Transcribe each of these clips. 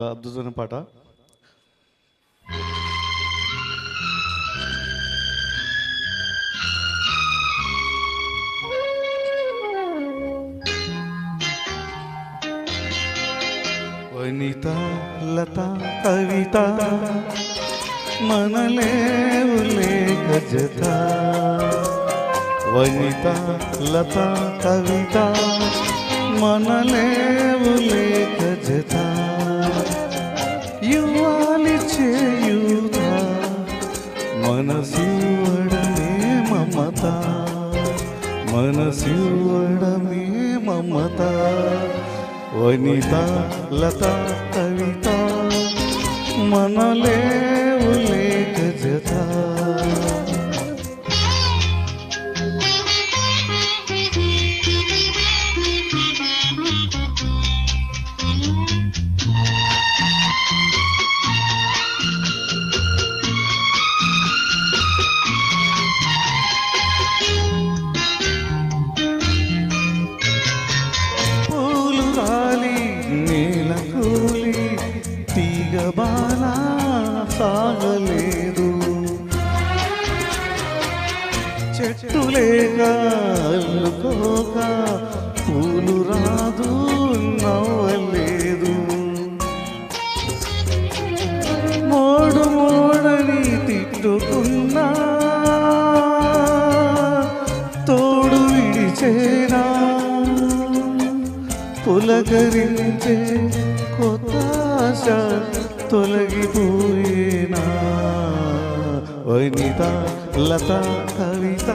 అద్భుతమైన పాట. వనిత లత కవిత మనలేవులే గజత. వనిత లత కవిత మనలేవులే గజత. యువాలి చేయుత మనసివ్వడమే మమత. మనసివ్వడమే మమత. వనిత లత కవిత మనలేవులే గజత. తీగబాల సాగలేదు, చెట్టులేక అల్లుకోక పూలు రాదు నవ్వలేదు. మోడు మోడని తిట్టుకున్నా తోడు విడిచేనా. పులకరించే కొత్త ఆశ తొలగిపోయేనా. వనిత లత కవిత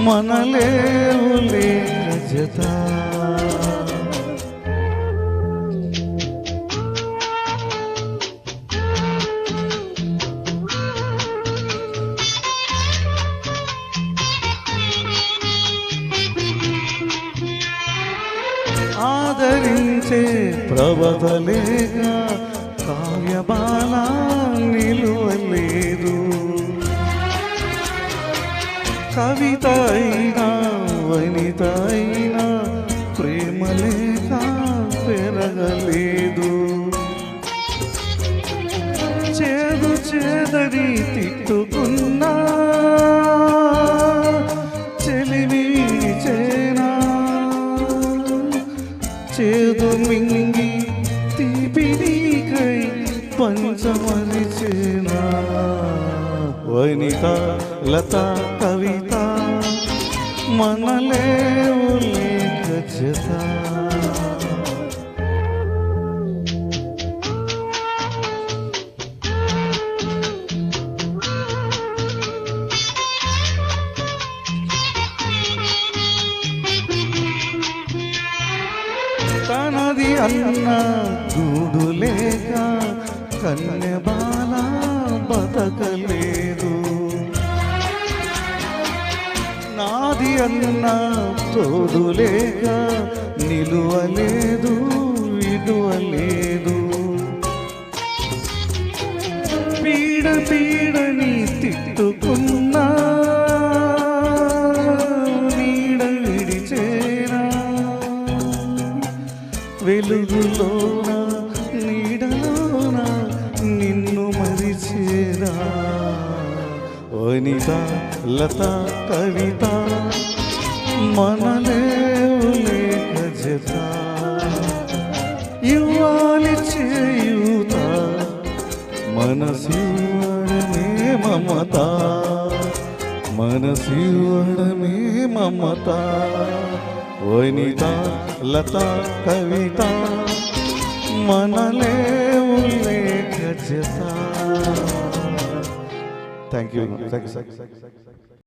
మనలేవులే గజత. ఆదరించే ప్రవతలేగా కావ్యబాల నిలువలేదు. కవిత అయినా వనిత అయినా ప్రేమలేక పెరగలేదు. చేదు చేదని తిట్టుకున్నా చెలివి చేనా. చేదు మింగి తీపినికై పంచమరిచేనా. వనిత లత కవిత మనలేవులే గజత. తనది అన్న గూడులేక కన్యబాల బతకలేదు. నాది అన్న తోడులేక నిలువలేదు విడువలేదు. పీడ పీడని తిట్టుకున్నా నీడ విడిచేనా. వెలుగులోన నీడలోన నిన్ను మరిచేరా. వనిత లత కవిత మనలేవులే గజత. ఇవ్వాలి చేయుత మనసివ్వడమే మమత. మనసివ్వడమే మమత. వనిత లత కవిత మనలేవులే గజత. Thank you.